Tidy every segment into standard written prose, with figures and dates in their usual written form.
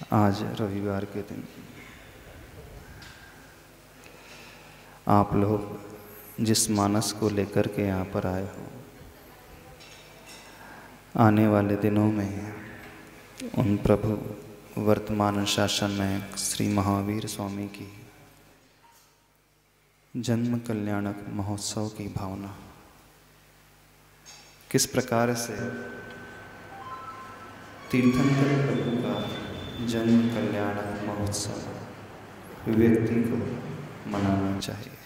आज रविवार के दिन आप लोग जिस मानस को लेकर के यहाँ पर आए हो, आने वाले दिनों में उन प्रभु वर्तमान शासन में श्री महावीर स्वामी की जन्म कल्याणक महोत्सव की भावना किस प्रकार से तीर्थंकर प्रभु का जन्म कल्याणक महोत्सव व्यक्ति को मनाना चाहिए,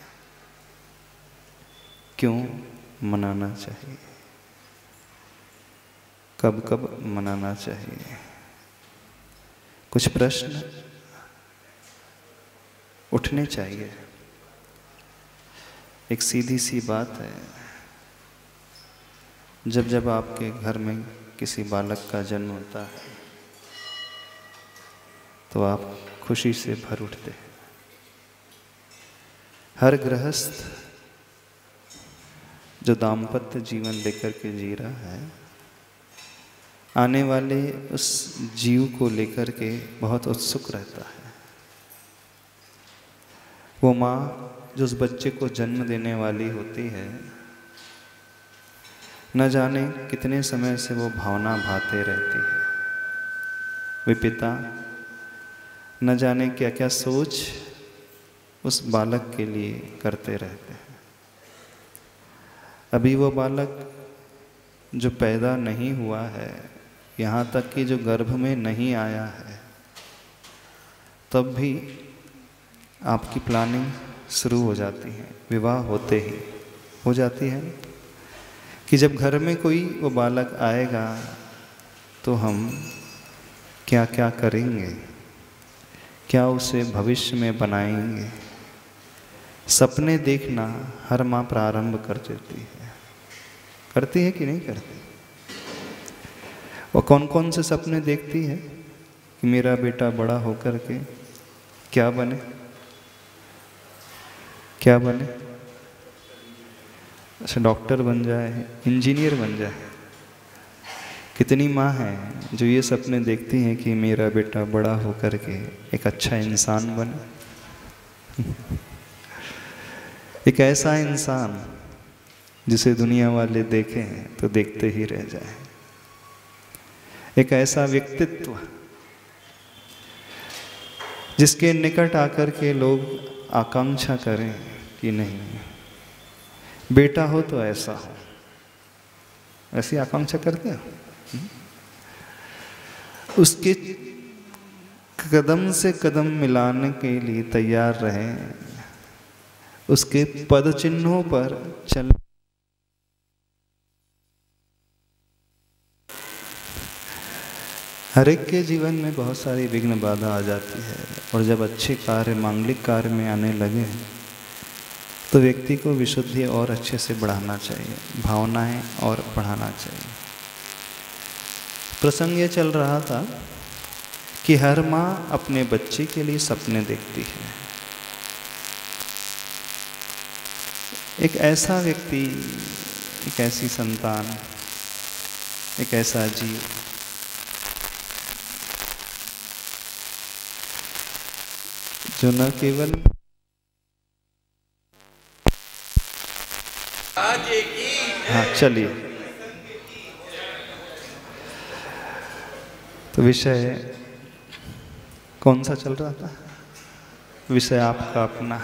क्यों मनाना चाहिए, कब कब मनाना चाहिए। कुछ प्रश्न उठने चाहिए। एक सीधी सी बात है, जब जब आपके घर में किसी बालक का जन्म होता है तो आप खुशी से भर उठते हैं। हर गृहस्थ जो दाम्पत्य जीवन लेकर के जी रहा है, आने वाले उस जीव को लेकर के बहुत उत्सुक रहता है। वो माँ जो उस बच्चे को जन्म देने वाली होती है, न जाने कितने समय से वो भावना भाते रहती है। वे पिता न जाने क्या क्या सोच उस बालक के लिए करते रहते हैं। अभी वो बालक जो पैदा नहीं हुआ है, यहाँ तक कि जो गर्भ में नहीं आया है, तब भी आपकी प्लानिंग शुरू हो जाती है। विवाह होते ही हो जाती है कि जब घर में कोई वो बालक आएगा तो हम क्या क्या करेंगे, क्या उसे भविष्य में बनाएंगे। सपने देखना हर माँ प्रारंभ कर देती है। करती है कि नहीं करती? वो कौन कौन से सपने देखती है कि मेरा बेटा बड़ा होकर के क्या बने, क्या बने? अच्छा, डॉक्टर बन जाए, इंजीनियर बन जाए। कितनी माँ हैं जो ये सपने देखती हैं कि मेरा बेटा बड़ा होकर के एक अच्छा इंसान बने। एक ऐसा इंसान जिसे दुनिया वाले देखें तो देखते ही रह जाए। एक ऐसा व्यक्तित्व जिसके निकट आकर के लोग आकांक्षा करें कि नहीं, बेटा हो तो ऐसा हो। ऐसी आकांक्षा करते हैं। उसके कदम से कदम मिलाने के लिए तैयार रहें, उसके पद चिन्हों पर चल। हर एक के जीवन में बहुत सारी विघ्न बाधा आ जाती है, और जब अच्छे कार्य, मांगलिक कार्य में आने लगे तो व्यक्ति को विशुद्धि और अच्छे से बढ़ाना चाहिए, भावनाएं और बढ़ाना चाहिए। प्रसंग ये चल रहा था कि हर माँ अपने बच्चे के लिए सपने देखती है। एक ऐसा व्यक्ति, एक ऐसी संतान, एक ऐसा जीव जो न केवल हाँ, चलिए तो विषय कौन सा चल रहा था? विषय आपका अपना।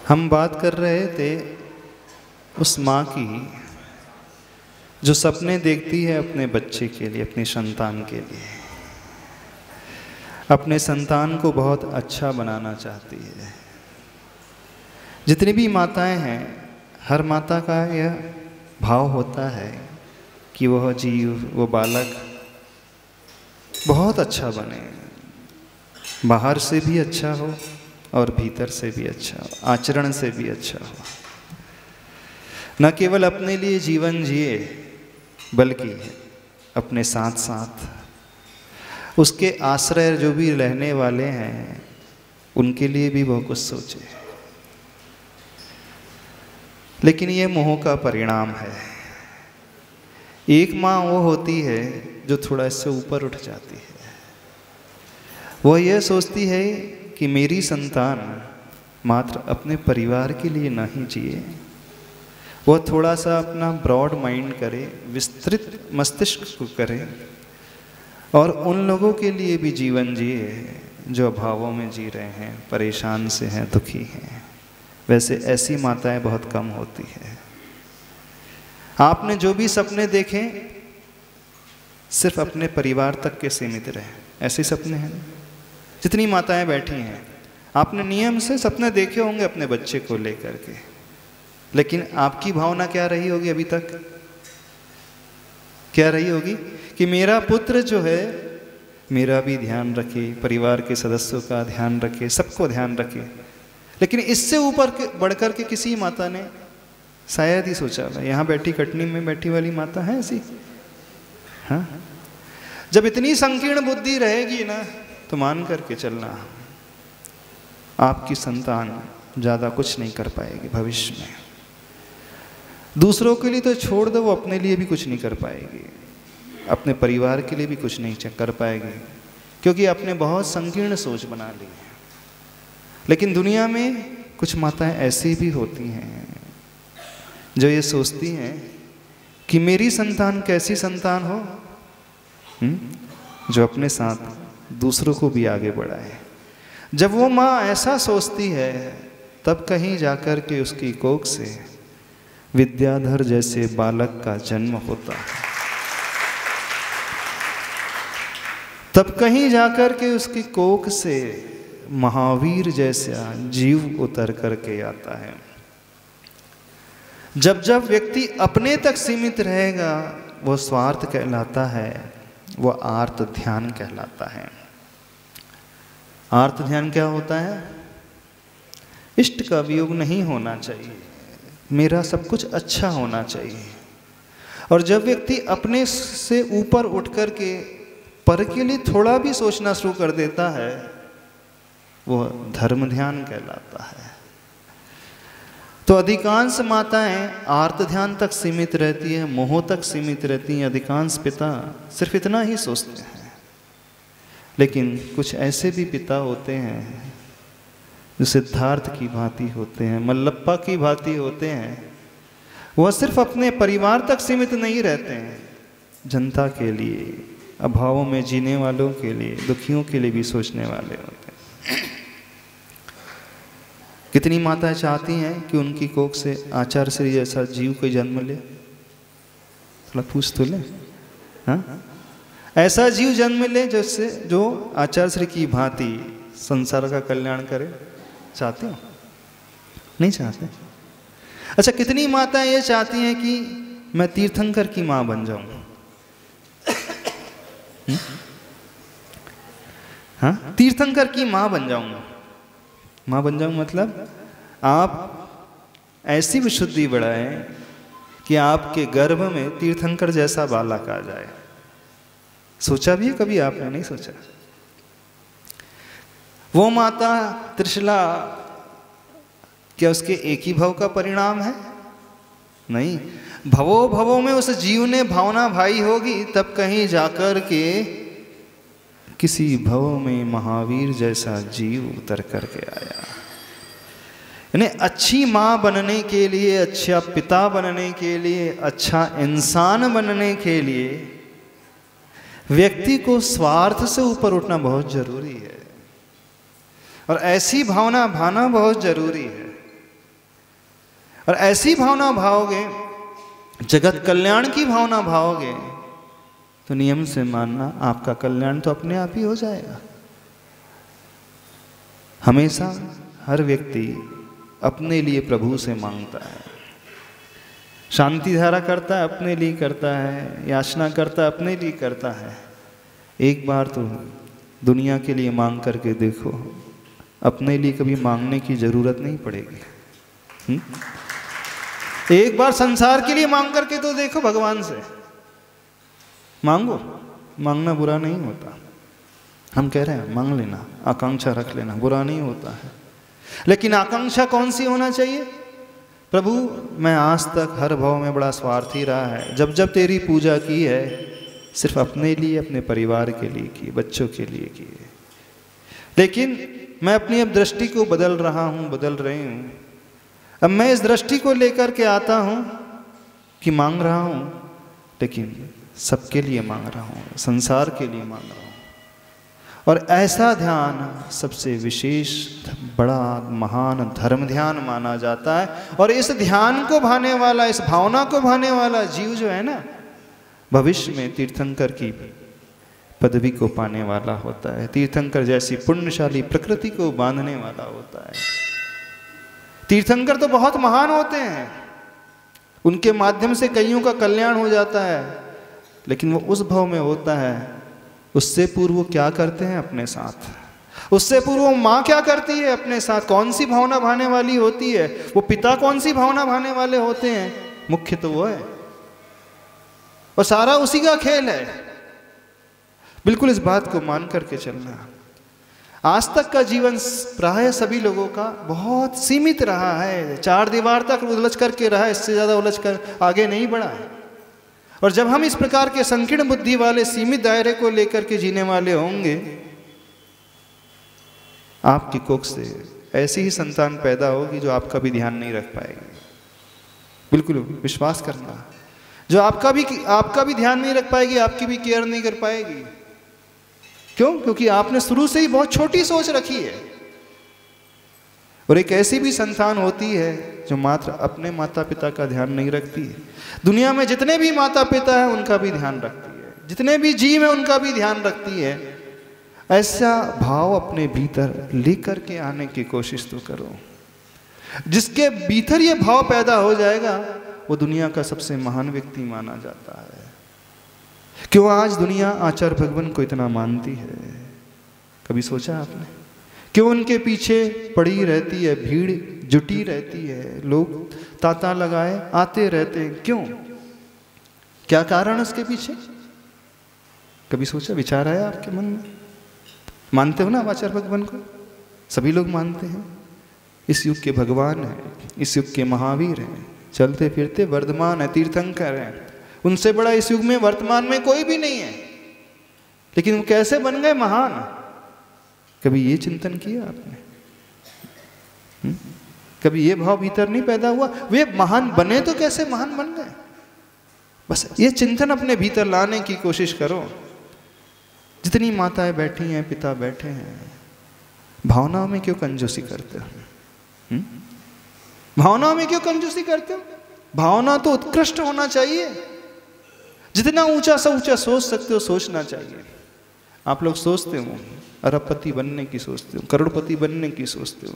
हम बात कर रहे थे उस माँ की जो सपने देखती है अपने बच्चे के लिए, अपनी संतान के लिए। अपने संतान को बहुत अच्छा बनाना चाहती है। जितनी भी माताएं हैं, हर माता का यह भाव होता है कि वह जीव, वो बालक बहुत अच्छा बने, बाहर से भी अच्छा हो और भीतर से भी अच्छा हो, आचरण से भी अच्छा हो। न केवल अपने लिए जीवन जिए, बल्कि अपने साथ साथ उसके आश्रय जो भी रहने वाले हैं उनके लिए भी बहुत कुछ सोचे। लेकिन ये मोह का परिणाम है। एक माँ वो होती है जो थोड़ा इससे ऊपर उठ जाती है। वह यह सोचती है कि मेरी संतान मात्र अपने परिवार के लिए नहीं जिए, वह थोड़ा सा अपना ब्रॉड माइंड करे, विस्तृत मस्तिष्क को करे और उन लोगों के लिए भी जीवन जिए जो अभावों में जी रहे हैं, परेशान से हैं, दुखी हैं। वैसे ऐसी माताएं बहुत कम होती है। आपने जो भी सपने देखे सिर्फ अपने परिवार तक के सीमित रहे, ऐसे सपने हैं। जितनी माताएं बैठी हैं, आपने नियम से सपने देखे होंगे अपने बच्चे को लेकर के, लेकिन आपकी भावना क्या रही होगी अभी तक? क्या रही होगी कि मेरा पुत्र जो है मेरा भी ध्यान रखे, परिवार के सदस्यों का ध्यान रखे, सबको ध्यान रखे। लेकिन इससे ऊपर बढ़कर के किसी माता ने शायद ही सोचा होगा। यहाँ बैठी, कटनी में बैठी वाली माता है ऐसी? हाँ, जब इतनी संकीर्ण बुद्धि रहेगी ना, तो मान करके चलना आपकी संतान ज़्यादा कुछ नहीं कर पाएगी भविष्य में। दूसरों के लिए तो छोड़ दो, वो अपने लिए भी कुछ नहीं कर पाएगी, अपने परिवार के लिए भी कुछ नहीं कर पाएगी, क्योंकि आपने बहुत संकीर्ण सोच बना ली है। लेकिन दुनिया में कुछ माताएं ऐसी भी होती हैं जो ये सोचती हैं कि मेरी संतान कैसी संतान हो, जो अपने साथ दूसरों को भी आगे बढ़ाए। जब वो माँ ऐसा सोचती है, तब कहीं जाकर के उसकी कोख से विद्याधर जैसे बालक का जन्म होता है। तब कहीं जाकर के उसकी कोख से महावीर जैसा जीव उतर करके आता है। जब जब व्यक्ति अपने तक सीमित रहेगा, वो स्वार्थ कहलाता है, वो आर्त ध्यान कहलाता है। आर्त ध्यान क्या होता है? इष्ट का वियोग नहीं होना चाहिए, मेरा सब कुछ अच्छा होना चाहिए। और जब व्यक्ति अपने से ऊपर उठ कर के पर के लिए थोड़ा भी सोचना शुरू कर देता है, वो धर्म ध्यान कहलाता है। तो अधिकांश माताएं आर्त ध्यान तक सीमित रहती है, मोह तक सीमित रहती हैं। अधिकांश पिता सिर्फ इतना ही सोचते हैं। लेकिन कुछ ऐसे भी पिता होते हैं जो सिद्धार्थ की भांति होते हैं, मल्लप्पा की भांति होते हैं। वह सिर्फ अपने परिवार तक सीमित नहीं रहते हैं, जनता के लिए, अभावों में जीने वालों के लिए, दुखियों के लिए भी सोचने वाले होते हैं। कितनी माताएं चाहती हैं कि उनकी कोख से आचार्य श्री जैसा जीव कोई जन्म ले? थोड़ा पूछ तो ले। हाँ, ऐसा जीव जन्म ले जिससे जो आचार्य श्री की भांति संसार का कल्याण करे। चाहते हो? नहीं चाहते? अच्छा, कितनी माताएं ये चाहती हैं कि मैं तीर्थंकर की माँ बन जाऊं? हाँ, तीर्थंकर की माँ बन जाऊंगा। माँ बन जाऊं मतलब आप ऐसी विशुद्धि बढ़ाएं कि आपके गर्भ में तीर्थंकर जैसा बालक आ जाए। सोचा भी है कभी आपने? नहीं सोचा। वो माता त्रिशला क्या उसके एक ही भव का परिणाम है? नहीं, भवो भवों में उस जीव ने भावना भाई होगी, तब कहीं जाकर के किसी भव में महावीर जैसा जीव उतर करके आया। यानी अच्छी माँ बनने के लिए, अच्छा पिता बनने के लिए, अच्छा इंसान बनने के लिए व्यक्ति को स्वार्थ से ऊपर उठना बहुत जरूरी है, और ऐसी भावना भाना बहुत जरूरी है। और ऐसी भावना भाओगे, जगत कल्याण की भावना भाओगे, तो नियम से मानना आपका कल्याण तो अपने आप ही हो जाएगा। हमेशा हर व्यक्ति अपने लिए प्रभु से मांगता है, शांति धारा करता है अपने लिए करता है, याचना करता है अपने लिए करता है। एक बार तो दुनिया के लिए मांग करके देखो, अपने लिए कभी मांगने की जरूरत नहीं पड़ेगी। एक बार संसार के लिए मांग करके तो देखो, भगवान से मांगो, मांगना बुरा नहीं होता। हम कह रहे हैं मांग लेना, आकांक्षा रख लेना, बुरा नहीं होता है। लेकिन आकांक्षा कौन सी होना चाहिए? प्रभु, मैं आज तक हर भाव में बड़ा स्वार्थी रहा है, जब जब तेरी पूजा की है सिर्फ अपने लिए, अपने परिवार के लिए की, बच्चों के लिए की। लेकिन मैं अपनी अब दृष्टि को बदल रहा हूँ, बदल रही हूँ। अब मैं इस दृष्टि को लेकर के आता हूँ कि मांग रहा हूँ, लेकिन सबके लिए मांग रहा हूँ, संसार के लिए मांग रहा हूँ। और ऐसा ध्यान सबसे विशेष, बड़ा महान धर्म ध्यान माना जाता है। और इस ध्यान को भाने वाला, इस भावना को भाने वाला जीव जो है ना, भविष्य में तीर्थंकर की पदवी को पाने वाला होता है, तीर्थंकर जैसी पुण्यशाली प्रकृति को बांधने वाला होता है। तीर्थंकर तो बहुत महान होते हैं, उनके माध्यम से कईयों का कल्याण हो जाता है, लेकिन वो उस भाव में होता है। उससे पूर्व वो क्या करते हैं अपने साथ, उससे पूर्व वो माँ क्या करती है अपने साथ, कौन सी भावना भाने वाली होती है, वो पिता कौन सी भावना भाने वाले होते हैं, मुख्य तो वो है। और सारा उसी का खेल है। बिल्कुल इस बात को मान करके चलना। आज तक का जीवन प्राय सभी लोगों का बहुत सीमित रहा है, चार दीवार तक उलझ करके रहा है, इससे ज़्यादा उलझ कर आगे नहीं बढ़ा है। और जब हम इस प्रकार के संकीर्ण बुद्धि वाले सीमित दायरे को लेकर के जीने वाले होंगे, आपकी कोख से ऐसी ही संतान पैदा होगी जो आपका भी ध्यान नहीं रख पाएगी। बिल्कुल विश्वास करना, जो आपका भी ध्यान नहीं रख पाएगी, आपकी भी केयर नहीं कर पाएगी। क्यों? क्योंकि आपने शुरू से ही बहुत छोटी सोच रखी है। और एक ऐसी भी संतान होती है जो मात्र अपने माता पिता का ध्यान नहीं रखती है, दुनिया में जितने भी माता पिता हैं उनका भी ध्यान रखती है, जितने भी जीव हैं उनका भी ध्यान रखती है। ऐसा भाव अपने भीतर लेकर के आने की कोशिश तो करो। जिसके भीतर ये भाव पैदा हो जाएगा वो दुनिया का सबसे महान व्यक्ति माना जाता है। क्यों आज दुनिया आचार्य भगवान को इतना मानती है? कभी सोचा आपने? क्यों उनके पीछे पड़ी रहती है, भीड़ जुटी रहती है, लोग तांता लगाए आते रहते हैं? क्यों? क्या कारण है उसके पीछे? कभी सोचा, विचार आया आपके मन में? मानते हो ना आचार्य भगवान को? सभी लोग मानते हैं। इस युग के भगवान हैं, इस युग के महावीर हैं, चलते फिरते वर्धमान है, तीर्थंकर हैं। उनसे बड़ा इस युग में वर्तमान में कोई भी नहीं है। लेकिन वो कैसे बन गए महान? कभी ये चिंतन किया आपने? कभी ये भाव भीतर नहीं पैदा हुआ, वे महान बने तो कैसे महान बन गए? बस ये चिंतन अपने भीतर लाने की कोशिश करो। जितनी माताएं बैठी हैं, पिता बैठे हैं, भावनाओं में क्यों कंजूसी करते हो? भावनाओं में क्यों कंजूसी करते हो? भावना तो उत्कृष्ट होना चाहिए। जितना ऊंचा से ऊंचा सोच सकते हो सोचना चाहिए। आप लोग सोचते हो अरबपति बनने की सोचते हो, करोड़पति बनने की सोचते हो,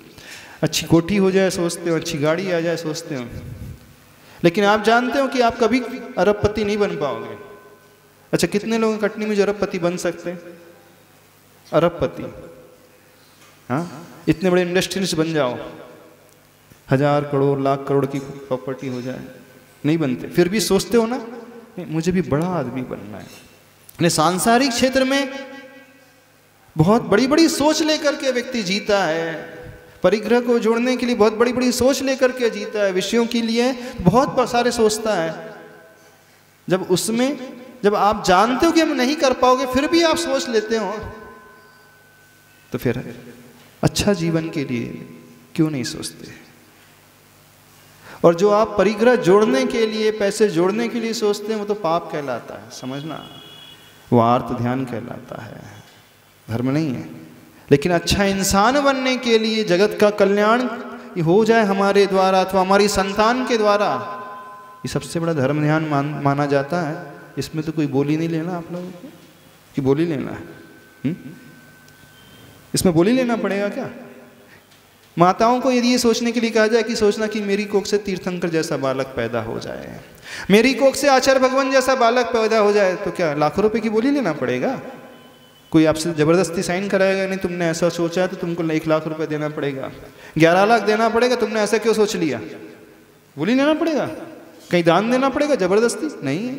अच्छी कोठी हो जाए सोचते हो, अच्छी गाड़ी आ जाए सोचते हो, लेकिन आप जानते हो कि आप कभी अरबपति नहीं बन पाओगे। अच्छा, कितने लोग कटनी में जो अरबपति बन सकते हैं? अरबपति, हाँ, इतने बड़े इंडस्ट्रियलिस्ट बन जाओ, 1000 करोड़ लाख करोड़ की प्रॉपर्टी हो जाए, नहीं बनते। फिर भी सोचते हो ना, मुझे भी बड़ा आदमी बनना है। सांसारिक क्षेत्र में बहुत बड़ी बड़ी सोच लेकर के व्यक्ति जीता है, परिग्रह को जोड़ने के लिए बहुत बड़ी बड़ी सोच लेकर के जीता है, विषयों के लिए बहुत सारे सोचता है। जब आप जानते हो कि हम नहीं कर पाओगे फिर भी आप सोच लेते हो, तो फिर अच्छा जीवन के लिए क्यों नहीं सोचते? और जो आप परिग्रह जोड़ने के लिए, पैसे जोड़ने के लिए सोचते हैं, वो तो पाप कहलाता है, समझना। वो आर्त ध्यान कहलाता है, धर्म नहीं है। लेकिन अच्छा इंसान बनने के लिए, जगत का कल्याण हो जाए हमारे द्वारा अथवा हमारी संतान के द्वारा, ये सबसे बड़ा धर्म ध्यान माना जाता है। इसमें तो कोई बोली नहीं लेना आप लोगों को कि बोली लेना है। इसमें बोली लेना पड़ेगा क्या? माताओं को यदि ये सोचने के लिए कहा जाए कि सोचना कि मेरी कोख से तीर्थंकर जैसा बालक पैदा हो जाए, मेरी कोख से आचार्य भगवान जैसा बालक पैदा हो जाए, तो क्या लाखों रुपए की बोली लेना पड़ेगा? कोई आपसे जबरदस्ती साइन कराएगा नहीं, तुमने ऐसा सोचा है तो तुमको 1 लाख रुपए देना पड़ेगा, 11 लाख देना पड़ेगा, तुमने ऐसा क्यों सोच लिया? बोली लेना पड़ेगा? कहीं दान देना पड़ेगा? जबरदस्ती नहीं है।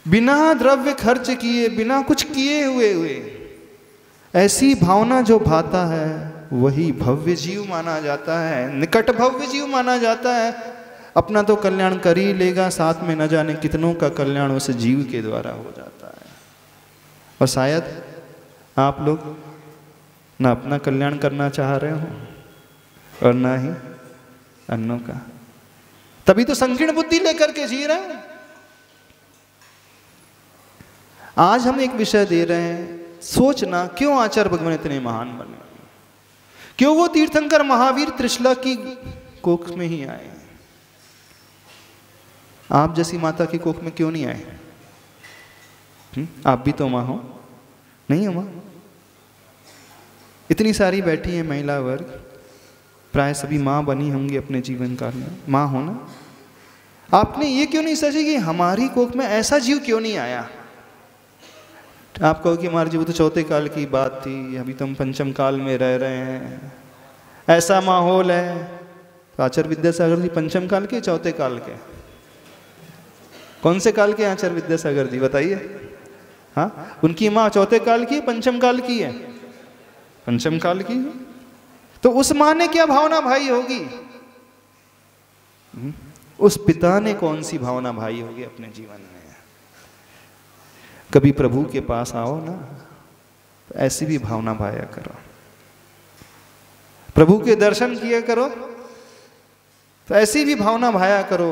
बिना द्रव्य खर्च किए, बिना कुछ किए हुए ऐसी भावना जो भाता है वही भव्य जीव माना जाता है, निकट भव्य जीव माना जाता है। अपना तो कल्याण कर ही लेगा, साथ में न जाने कितनों का कल्याण उस जीव के द्वारा हो जाता है। और शायद आप लोग ना अपना कल्याण करना चाह रहे हो और ना ही अन्यों का, तभी तो संकीर्ण बुद्धि लेकर के जी रहे हैं। आज हम एक विषय दे रहे हैं, सोचना क्यों आचार्य भगवान इतने महान बने, क्यों वो तीर्थंकर महावीर त्रिशला की कोख में ही आए, आप जैसी माता की कोख में क्यों नहीं आए? आप भी तो माँ हो, नहीं हो माँ? इतनी सारी बैठी है महिला वर्ग, प्राय सभी माँ बनी होंगी अपने जीवन काल में, माँ हो ना। आपने ये क्यों नहीं सोचा कि हमारी कोख में ऐसा जीव क्यों नहीं आया? आप कहो कि हमारे जीव तो चौथे काल की बात थी, अभी तो हम पंचम काल में रह रहे हैं, ऐसा माहौल है। तो आचार्य विद्यासागर जी पंचम काल के चौथे काल के, कौन से काल के आचार्य विद्यासागर जी बताइए? हाँ, उनकी माँ चौथे काल की पंचम काल की है? पंचम काल की। तो उस माँ ने क्या भावना भाई होगी, उस पिता ने कौन सी भावना भाई होगी अपने जीवन में? कभी प्रभु के पास आओ ना, तो ऐसी भी भावना भाया करो, प्रभु के दर्शन किया करो तो ऐसी भी भावना भाया करो।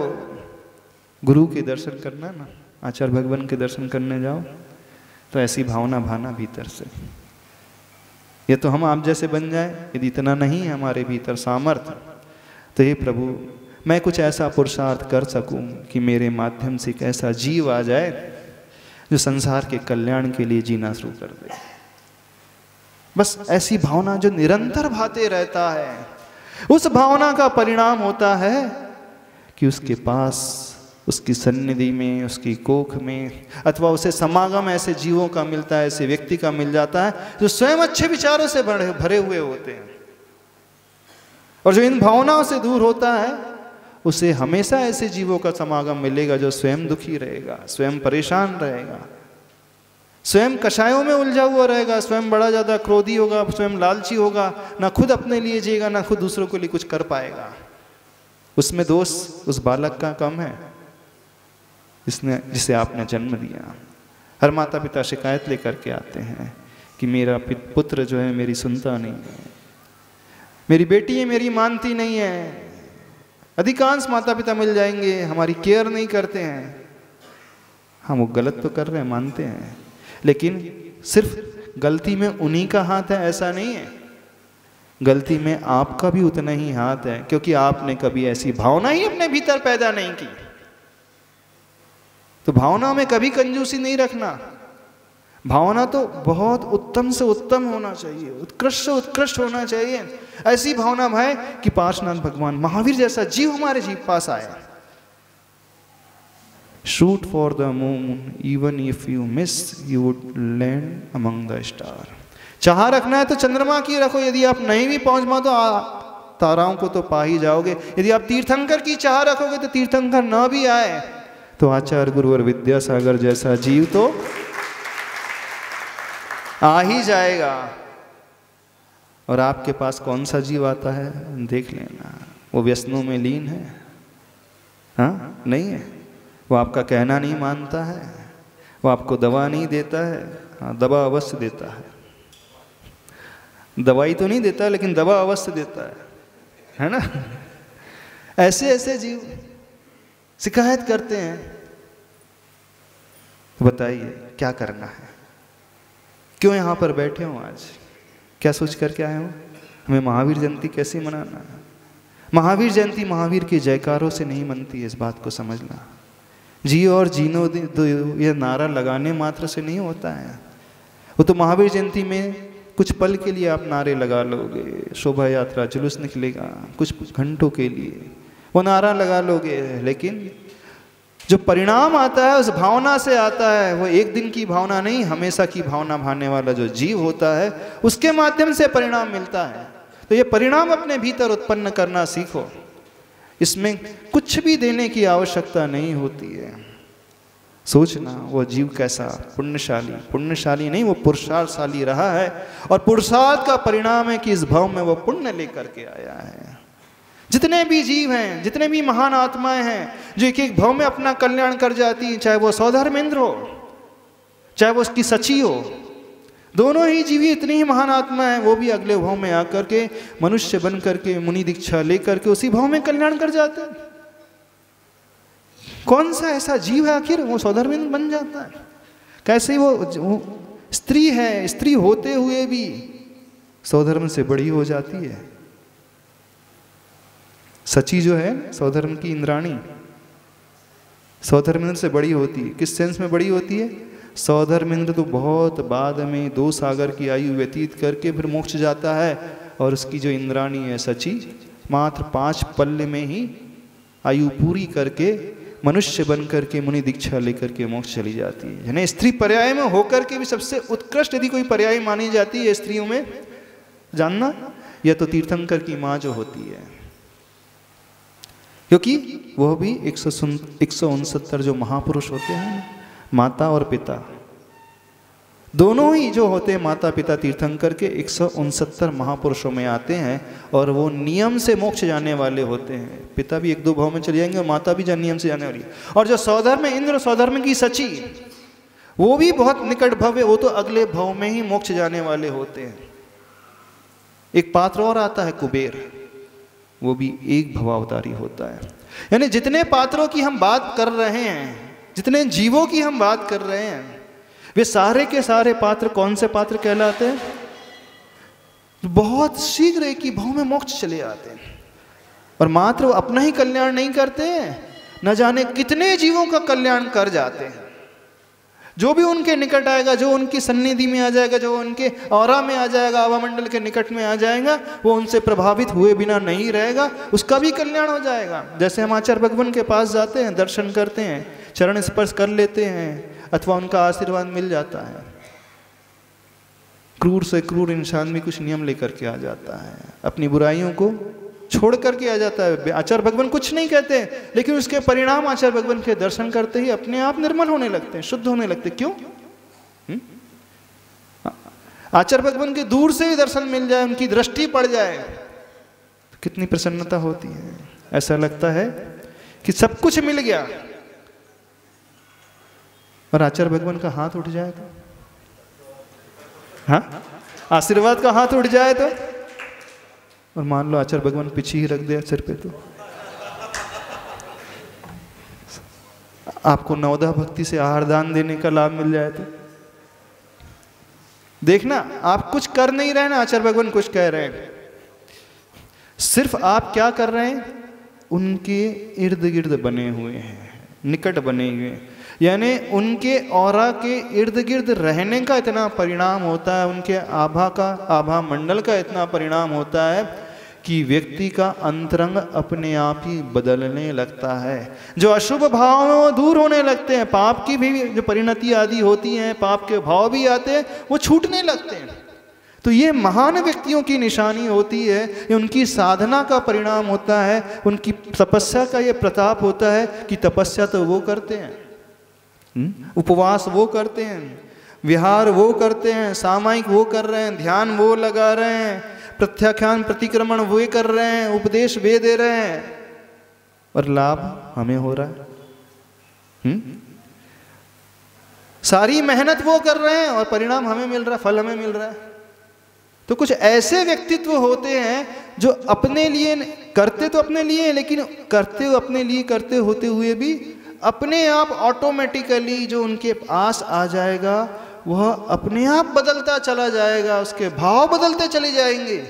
गुरु के दर्शन करना ना, आचार्य भगवान के दर्शन करने जाओ तो ऐसी भावना भाना भीतर से। ये तो हम आप जैसे बन जाए, यदि इतना नहीं है हमारे भीतर सामर्थ्य, तो हे प्रभु मैं कुछ ऐसा पुरुषार्थ कर सकूं कि मेरे माध्यम से एक ऐसा जीव आ जाए जो संसार के कल्याण के लिए जीना शुरू कर दे। बस ऐसी भावना जो निरंतर भाते रहता है, उस भावना का परिणाम होता है कि उसके पास, उसकी सन्निधि में, उसकी कोख में, अथवा उसे समागम ऐसे जीवों का मिलता है, ऐसे व्यक्ति का मिल जाता है जो स्वयं अच्छे विचारों से भरे हुए होते हैं। और जो इन भावनाओं से दूर होता है उसे हमेशा ऐसे जीवों का समागम मिलेगा जो स्वयं दुखी रहेगा, स्वयं परेशान रहेगा, स्वयं कषायों में उलझा हुआ रहेगा, स्वयं बड़ा ज़्यादा क्रोधी होगा, स्वयं लालची होगा, ना खुद अपने लिए जिएगा ना खुद दूसरों के लिए कुछ कर पाएगा। उसमें दोष उस बालक का कम है जिसे आपने जन्म दिया। हर माता पिता शिकायत लेकर के आते हैं कि मेरा पुत्र जो है मेरी सुनता नहीं है, मेरी बेटी है मेरी मानती नहीं है। अधिकांश माता पिता मिल जाएंगे हमारी केयर नहीं करते हैं। हम वो गलत तो कर रहे हैं, मानते हैं, लेकिन सिर्फ गलती में उन्हीं का हाथ है ऐसा नहीं है, गलती में आपका भी उतना ही हाथ है, क्योंकि आपने कभी ऐसी भावना ही अपने भीतर पैदा नहीं की। तो भावना में कभी कंजूसी नहीं रखना, भावना तो बहुत उत्तम से उत्तम होना चाहिए, उत्कृष्ट से उत्कृष्ट होना चाहिए। ऐसी भावना भाई कि पार्श्वनाथ भगवान महावीर जैसा जीव हमारे जीव पास आए। Shoot for the moon even if you miss you would land among the star. चाह रखना है तो चंद्रमा की रखो, यदि आप नहीं भी पहुंच पाओ तो ताराओं को तो पा ही जाओगे। यदि आप तीर्थंकर की चाह रखोगे तो तीर्थंकर ना भी आए तो आचार्य गुरु और विद्यासागर जैसा जीव तो आ ही जाएगा। और आपके पास कौन सा जीव आता है देख लेना, वो व्यसनों में लीन है, हाँ नहीं है, वो आपका कहना नहीं मानता है, वो आपको दवा नहीं देता है, हाँ दवा अवश्य देता है, दवाई तो नहीं देता लेकिन दवा अवश्य देता है ना। ऐसे ऐसे जीव शिकायत करते हैं। तो बताइए क्या करना है, क्यों यहाँ पर बैठे हो आज, क्या सोच करके आए हो? हमें महावीर जयंती कैसे मनाना है? महावीर जयंती महावीर के जयकारों से नहीं मनती है, इस बात को समझना। जियो और जीनो दो ये नारा लगाने मात्र से नहीं होता है। वो तो महावीर जयंती में कुछ पल के लिए आप नारे लगा लोगे, शोभा यात्रा जुलूस निकलेगा कुछ घंटों के लिए, वो नारा लगा लोगे, लेकिन जो परिणाम आता है उस भावना से आता है। वो एक दिन की भावना नहीं, हमेशा की भावना भाने वाला जो जीव होता है उसके माध्यम से परिणाम मिलता है। तो ये परिणाम अपने भीतर उत्पन्न करना सीखो, इसमें कुछ भी देने की आवश्यकता नहीं होती है। सोचना वो जीव कैसा पुण्यशाली, पुण्यशाली नहीं वो पुरुषार्थशाली रहा है, और पुरुषार्थ का परिणाम है कि इस भाव में वो पुण्य लेकर के आया है। जितने भी जीव हैं, जितने भी महान आत्माएं हैं जो एक एक भाव में अपना कल्याण कर जाती हैं, चाहे वो सौधर्मेंद्र हो, चाहे वो उसकी सची हो, दोनों ही जीवी इतनी ही महान आत्मा है, वो भी अगले भाव में आकर के मनुष्य बन करके मुनि दीक्षा लेकर के उसी भाव में कल्याण कर जाते हैं। कौन सा ऐसा जीव है आखिर वो सौधर्मी बन जाता है? कैसे वो स्त्री है, स्त्री होते हुए भी सौधर्म से बड़ी हो जाती है। सची जो है सौधर्म की इंद्राणी सौधर्मेंद्र से बड़ी होती है। किस सेंस में बड़ी होती है? सौधर्मेंद्र तो बहुत बाद में 2 सागर की आयु व्यतीत करके फिर मोक्ष जाता है, और उसकी जो इंद्राणी है सची मात्र 5 पल्ले में ही आयु पूरी करके मनुष्य बन करके मुनि दीक्षा लेकर के मोक्ष चली जाती है। यानी स्त्री पर्याय में होकर के भी सबसे उत्कृष्ट यदि कोई पर्याय मानी जाती है स्त्रियों में, जानना, यह तो तीर्थंकर की माँ जो होती है, क्योंकि वह भी 169 जो महापुरुष होते हैं, माता और पिता दोनों ही जो होते हैं, माता पिता तीर्थंकर के 169 महापुरुषों में आते हैं, और वो नियम से मोक्ष जाने वाले होते हैं। पिता भी 1-2 भाव में चले जाएंगे और माता भी नियम से जाने वाली है। और जो सौधर्म इंद्र, सौधर्म की सची, वो भी बहुत निकट भव है, वो तो अगले भाव में ही मोक्ष जाने वाले होते हैं। एक पात्र और आता है कुबेर, वो भी एक भवावतारी होता है। यानी जितने पात्रों की हम बात कर रहे हैं, जितने जीवों की हम बात कर रहे हैं, वे सारे के सारे पात्र कौन से पात्र कहलाते हैं? बहुत शीघ्र एक ही भाव में मोक्ष चले आते हैं। और मात्र वो अपना ही कल्याण नहीं करते हैं, न जाने कितने जीवों का कल्याण कर जाते हैं। जो भी उनके निकट आएगा, जो उनकी सन्निधि में आ जाएगा, जो उनके औरा में आ जाएगा, आवा मंडल के निकट में आ जाएगा, वो उनसे प्रभावित हुए बिना नहीं रहेगा, उसका भी कल्याण हो जाएगा। जैसे हम आचार्य भगवान के पास जाते हैं, दर्शन करते हैं, चरण स्पर्श कर लेते हैं, अथवा उनका आशीर्वाद मिल जाता है। क्रूर से क्रूर इंसान भी कुछ नियम लेकर के आ जाता है, अपनी बुराइयों को छोड़ करके आ जाता है। आचार्य भगवान कुछ नहीं कहते, लेकिन उसके परिणाम आचार्य भगवान के दर्शन करते ही अपने आप निर्मल होने लगते हैं, शुद्ध होने लगते हैं। क्यों? आचार्य भगवान के दूर से भी दर्शन मिल जाए, उनकी दृष्टि पड़ जाए, तो कितनी प्रसन्नता होती है। ऐसा लगता है कि सब कुछ मिल गया। और आचार्य भगवान का हाथ उठ जाए तो, हाँ, आशीर्वाद का हाथ उठ जाए तो, और मान लो आचार्य भगवान पीछे ही रख दे सिर पे, तो आपको नवदा भक्ति से आहार दान देने का लाभ मिल जाए तो देखना, आप कुछ कर नहीं रहे ना, आचार्य भगवान कुछ कह रहे हैं। सिर्फ आप क्या कर रहे हैं? उनके इर्द गिर्द बने हुए हैं, निकट बने हुए हैं। यानी उनके औरा के इर्द गिर्द रहने का इतना परिणाम होता है, उनके आभा मंडल का इतना परिणाम होता है कि व्यक्ति का अंतरंग अपने आप ही बदलने लगता है। जो अशुभ भाव में वो दूर होने लगते हैं, पाप की भी जो परिणति आदि होती हैं, पाप के भाव भी आते हैं, वो छूटने लगते हैं। तो ये महान व्यक्तियों की निशानी होती है, ये उनकी साधना का परिणाम होता है, उनकी तपस्या का ये प्रताप होता है कि तपस्या तो वो करते हैं, उपवास वो करते हैं, विहार वो करते हैं, सामायिक वो कर रहे हैं, ध्यान वो लगा रहे हैं, प्रत्याख्यान प्रतिक्रमण वो कर रहे हैं, उपदेश वे दे रहे हैं, और लाभ हमें हो रहा है। सारी मेहनत वो कर रहे हैं और परिणाम हमें मिल रहा है, फल हमें मिल रहा है। तो कुछ ऐसे व्यक्तित्व होते हैं जो अपने लिए करते तो अपने लिए, लेकिन करते अपने लिए करते होते हुए भी अपने आप ऑटोमेटिकली जो उनके पास आ जाएगा वह अपने आप बदलता चला जाएगा, उसके भाव बदलते चले जाएंगे।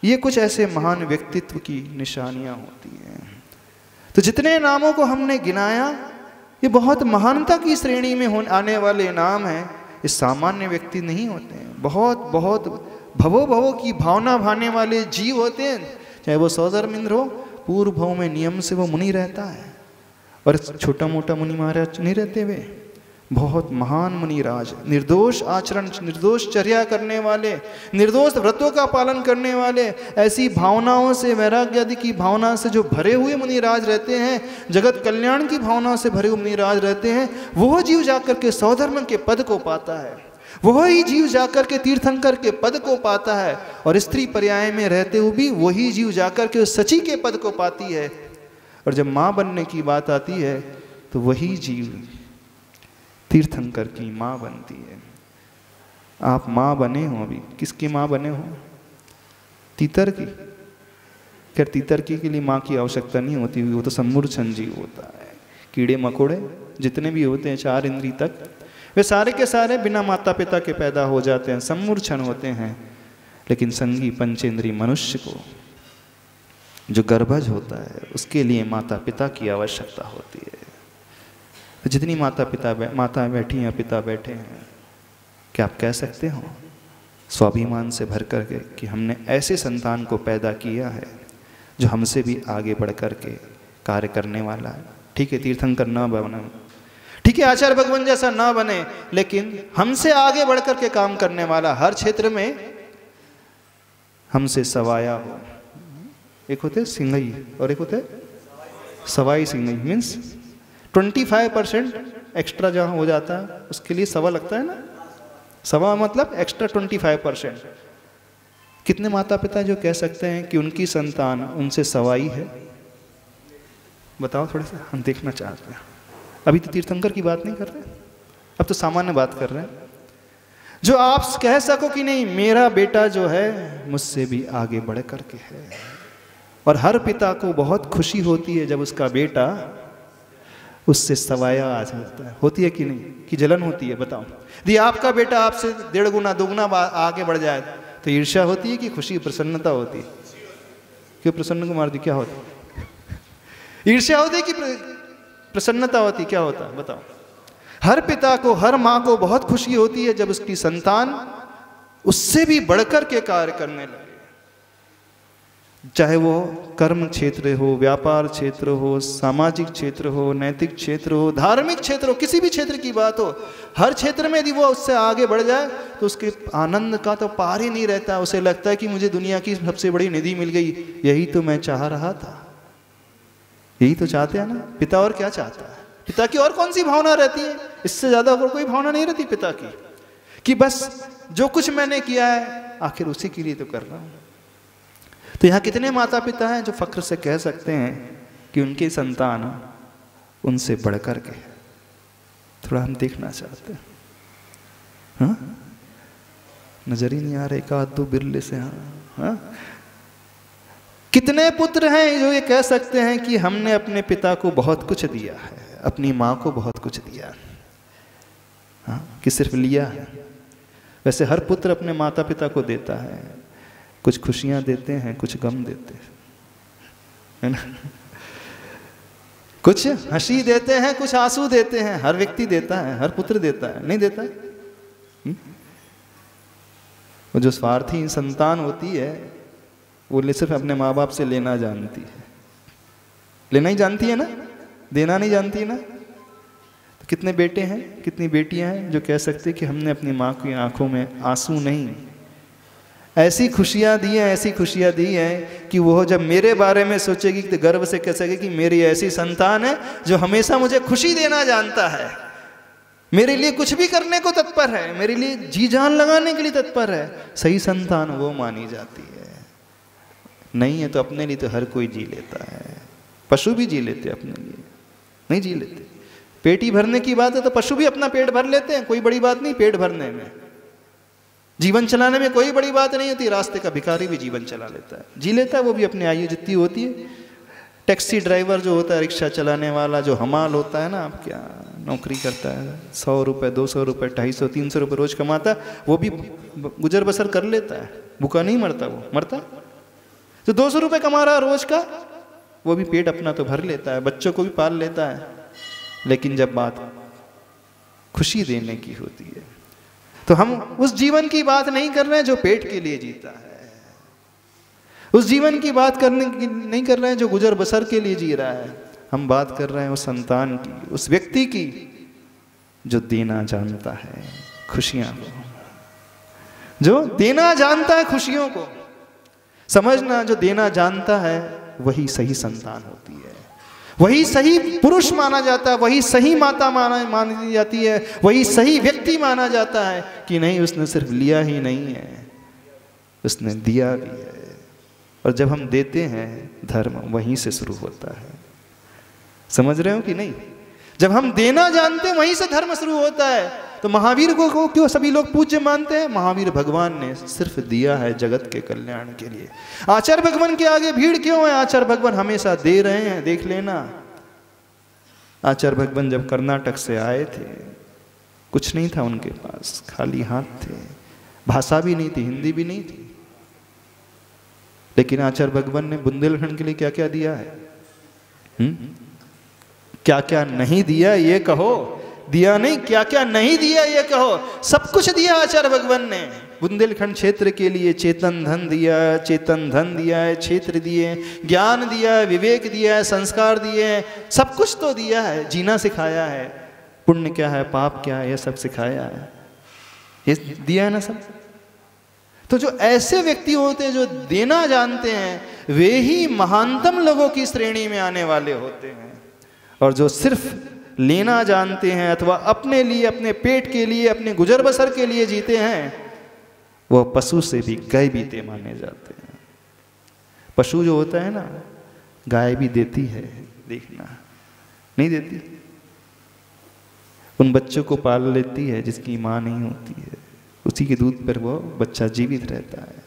ये कुछ ऐसे महान व्यक्तित्व की निशानियां होती हैं। तो जितने नामों को हमने गिनाया, ये बहुत महानता की श्रेणी में आने वाले नाम हैं। ये सामान्य व्यक्ति नहीं होते हैं, बहुत बहुत भवो भवो की भावना भाने वाले जीव होते हैं। चाहे वो सौधर्मेंद्र हो, पूर्व भव में नियम से वो मुनि रहता है, और छोटा मोटा मुनि महाराज नहीं रहते, वे बहुत महान मुनिराज, निर्दोष आचरण, निर्दोष चर्या करने वाले, निर्दोष व्रतों का पालन करने वाले, ऐसी भावनाओं से, वैराग्य आदि की भावना से जो भरे हुए मुनिराज रहते हैं, जगत कल्याण की भावना से भरे हुए मुनिराज रहते हैं, वह जीव जाकर के सौधर्म के पद को पाता है, वही जीव जाकर के तीर्थंकर के पद को पाता है, और स्त्री पर्याय में रहते हुए भी वही जीव जाकर के सची के पद को पाती है। और जब माँ बनने की बात आती है तो वही जीव तीर्थंकर की माँ बनती है। आप माँ बने हो, अभी किसकी माँ बने हो? तीतर की। खैर तीतर की के लिए माँ की आवश्यकता नहीं होती, वो तो सम्मूढ़ जीव होता है। कीड़े मकोड़े जितने भी होते हैं 4 इंद्री तक, वे सारे के सारे बिना माता पिता के पैदा हो जाते हैं, सम्मूढ़ होते हैं। लेकिन संगी पंचेंद्री मनुष्य को, जो गर्भज होता है, उसके लिए माता पिता की आवश्यकता होती है। तो जितनी माता बैठी हैं, पिता बैठे हैं, क्या आप कह सकते हो स्वाभिमान से भर करके कि हमने ऐसे संतान को पैदा किया है जो हमसे भी आगे बढ़ कर के कार्य करने वाला है? ठीक है, तीर्थंकर ना बने, ठीक है, आचार्य भगवान जैसा ना बने, लेकिन हमसे आगे बढ़ कर के काम करने वाला, हर क्षेत्र में हमसे सवाया हो। एक होते सिंगई और एक होते सवाई सिंगई, मीन्स 25% एक्स्ट्रा जहाँ हो जाता है उसके लिए सवा लगता है ना। सवा मतलब एक्स्ट्रा 25%। कितने माता पिता जो कह सकते हैं कि उनकी संतान उनसे सवाई है? बताओ, थोड़ा सा हम देखना चाहते हैं। अभी तो तीर्थंकर की बात नहीं कर रहे, अब तो सामान्य बात कर रहे हैं। जो आप कह सको कि नहीं, मेरा बेटा जो है मुझसे भी आगे बढ़ करके है। और हर पिता को बहुत खुशी होती है जब उसका बेटा उससे सवाया आ जाता है। होती है कि नहीं? कि जलन होती है? बताओ, यदि आपका बेटा आपसे 1.5 गुना 2 गुना आगे बढ़ जाए तो ईर्ष्या होती है कि खुशी प्रसन्नता होती है? क्यों प्रसन्न कुमार जी, क्या होता है? ईर्ष्या होती है कि प्रसन्नता होती? क्या होता है बताओ? हर पिता को, हर माँ को बहुत खुशी होती है जब उसकी संतान उससे भी बढ़कर के कार्य करने लगे। चाहे वो कर्म क्षेत्र हो, व्यापार क्षेत्र हो, सामाजिक क्षेत्र हो, नैतिक क्षेत्र हो, धार्मिक क्षेत्र हो, किसी भी क्षेत्र की बात हो, हर क्षेत्र में यदि वो उससे आगे बढ़ जाए तो उसके आनंद का तो पार ही नहीं रहता। उसे लगता है कि मुझे दुनिया की सबसे बड़ी निधि मिल गई, यही तो मैं चाह रहा था। यही तो चाहते हैं ना पिता, और क्या चाहता है? पिता की और कौन सी भावना रहती है? इससे ज्यादा और कोई भावना नहीं रहती पिता की, कि बस जो कुछ मैंने किया है आखिर उसी के लिए तो कर रहा हूं। तो यहाँ कितने माता पिता हैं जो फक्र से कह सकते हैं कि उनकी संतान उनसे बढ़कर के? थोड़ा हम देखना चाहते हैं। हाँ, नजर ही नहीं आ रहा, एक आध दो बिरले से। हाँ, कितने पुत्र हैं जो ये कह सकते हैं कि हमने अपने पिता को बहुत कुछ दिया है, अपनी माँ को बहुत कुछ दिया? हाँ, कि सिर्फ लिया है? वैसे हर पुत्र अपने माता पिता को देता है, कुछ खुशियां देते हैं, कुछ गम देते हैं, है ना? कुछ हंसी देते हैं, कुछ आंसू देते हैं। हर व्यक्ति देता है, हर पुत्र देता है, नहीं देता है? वो जो स्वार्थी संतान होती है वो सिर्फ अपने माँ बाप से लेना जानती है। लेना ही जानती है ना, देना नहीं जानती है ना। तो कितने बेटे हैं, कितनी बेटियां हैं जो कह सकते कि हमने अपनी माँ की आंखों में आंसू नहीं, ऐसी खुशियां दी हैं, ऐसी खुशियां दी हैं कि वो जब मेरे बारे में सोचेगी तो गर्व से कह सके कि मेरी ऐसी संतान है जो हमेशा मुझे खुशी देना जानता है, मेरे लिए कुछ भी करने को तत्पर है, मेरे लिए जी जान लगाने के लिए तत्पर है। सही संतान वो मानी जाती है। नहीं है तो अपने लिए तो हर कोई जी लेता है। पशु भी जी लेते, अपने लिए नहीं जी लेते। पेट ही भरने की बात है तो पशु भी अपना पेट भर लेते हैं, कोई बड़ी बात नहीं पेट भरने में। जीवन चलाने में कोई बड़ी बात नहीं होती। रास्ते का भिखारी भी जीवन चला लेता है, जी लेता है, वो भी अपनी आयु जितनी होती है। टैक्सी ड्राइवर जो होता है, रिक्शा चलाने वाला जो हमाल होता है ना, आप क्या नौकरी करता है, 100 रुपये 200 रुपये 250 300 रुपये रोज कमाता, वो भी गुजर बसर कर लेता है, भूखा नहीं मरता। वो मरता तो 200 रुपये कमा रहा है रोज का, वो भी पेट अपना तो भर लेता है, बच्चों को भी पाल लेता है। लेकिन जब बात खुशी देने की होती है तो हम उस जीवन की बात नहीं कर रहे हैं जो पेट के लिए जीता है, उस जीवन की बात करने की नहीं कर रहे हैं जो गुजर बसर के लिए जी रहा है। हम बात कर रहे हैं उस संतान की, उस व्यक्ति की जो देना जानता है खुशियां को, जो देना जानता है खुशियों को। समझना, जो देना जानता है वही सही संतान होती है, वही सही पुरुष माना जाता है, वही सही माता मानी जाती है, वही सही व्यक्ति माना जाता है कि नहीं उसने सिर्फ लिया ही नहीं है, उसने दिया भी है। और जब हम देते हैं धर्म वहीं से शुरू होता है। समझ रहे हो कि नहीं? जब हम देना जानते हैं वहीं से धर्म शुरू होता है। तो महावीर को क्यों सभी लोग पूज्य मानते हैं? महावीर भगवान ने सिर्फ दिया है जगत के कल्याण के लिए। आचार्य भगवान के आगे भीड़ क्यों है? आचार्य भगवान हमेशा दे रहे हैं, देख लेना। आचार्य भगवान जब कर्नाटक से आए थे, कुछ नहीं था उनके पास, खाली हाथ थे, भाषा भी नहीं थी, हिंदी भी नहीं थी, लेकिन आचार्य भगवान ने बुंदेलखंड के लिए क्या क्या दिया है? क्या क्या नहीं दिया ये कहो, दिया नहीं, क्या क्या नहीं दिया ये कहो, सब कुछ दिया आचार्य भगवान ने। बुंदेलखंड क्षेत्र के लिए चेतन धन दिया है, चेतन धन दिया है, क्षेत्र दिए, ज्ञान दिया है, विवेक दिया है, संस्कार दिए हैं, सब कुछ तो दिया है, जीना सिखाया है, पुण्य क्या है पाप क्या है ये सब सिखाया है, ये दिया है ना सब। तो जो ऐसे व्यक्ति होते हैं जो देना जानते हैं, वे ही महानतम लोगों की श्रेणी में आने वाले होते हैं। और जो सिर्फ लेना जानते हैं अथवा अपने लिए, अपने पेट के लिए, अपने गुजर बसर के लिए जीते हैं, वह पशु से भी गाय बीते माने जाते हैं। पशु जो होता है ना, गाय भी देती है, देखना नहीं देती, उन बच्चों को पाल लेती है जिसकी माँ नहीं होती है, उसी के दूध पर वो बच्चा जीवित रहता है।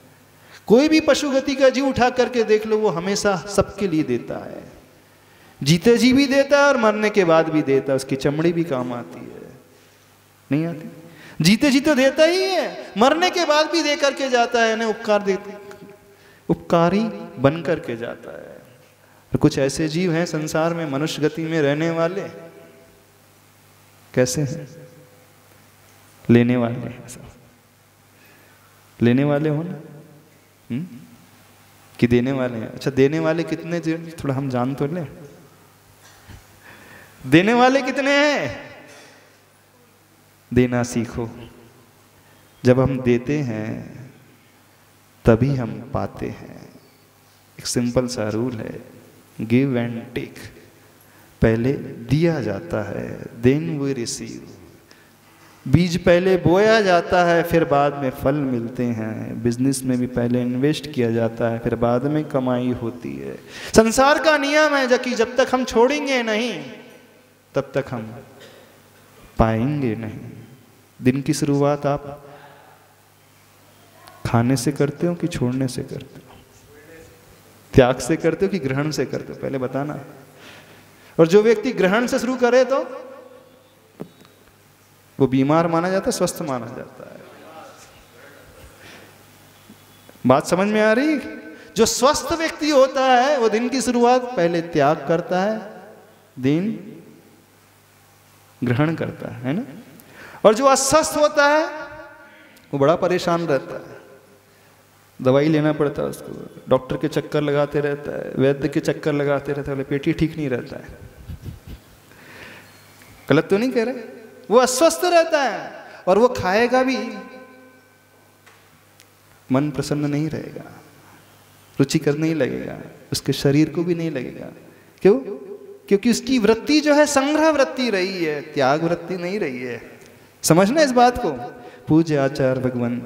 कोई भी पशु गति का जीव उठा करके देख लो, वो हमेशा सबके लिए देता है, जीते जी भी देता है और मरने के बाद भी देता है, उसकी चमड़ी भी काम आती है, नहीं आती? जीते जी तो देता ही है, मरने के बाद भी दे करके जाता है ना, उपकारी बन करके जाता है। और कुछ ऐसे जीव हैं संसार में मनुष्य गति में रहने वाले, कैसे हैं? लेने वाले हैं, लेने वाले हो ना, कि देने वाले हैं? अच्छा, देने वाले कितने, थोड़ा हम जान तो लें, देने वाले कितने हैं? देना सीखो। जब हम देते हैं तभी हम पाते हैं। एक सिंपल सा रूल है, गिव एंड टेक। पहले दिया जाता है, देन वी रिसीव। बीज पहले बोया जाता है, फिर बाद में फल मिलते हैं। बिजनेस में भी पहले इन्वेस्ट किया जाता है, फिर बाद में कमाई होती है। संसार का नियम है कि जब तक हम छोड़ेंगे नहीं तब तक हम पाएंगे नहीं। दिन की शुरुआत आप खाने से करते हो कि छोड़ने से करते हो? त्याग से करते हो कि ग्रहण से करते हो? पहले बताना। और जो व्यक्ति ग्रहण से शुरू करे तो वो बीमार माना जाता है, स्वस्थ माना जाता है। बात समझ में आ रही? जो स्वस्थ व्यक्ति होता है वो दिन की शुरुआत पहले त्याग करता है, दिन ग्रहण करता है ना? और जो अस्वस्थ होता है वो बड़ा परेशान रहता है, दवाई लेना पड़ता है उसको, डॉक्टर के चक्कर लगाते रहता है, वैद्य के चक्कर लगाते रहता है, बोले पेट ही ठीक नहीं रहता है। गलत तो नहीं कह रहे? वो अस्वस्थ रहता है और वो खाएगा भी, मन प्रसन्न नहीं रहेगा, रुचिकर नहीं लगेगा, उसके शरीर को भी नहीं लगेगा। क्यों? क्योंकि उसकी वृत्ति जो है संग्रह वृत्ति रही है, त्याग वृत्ति नहीं रही है। समझना इस बात को। पूज्य आचार्य भगवान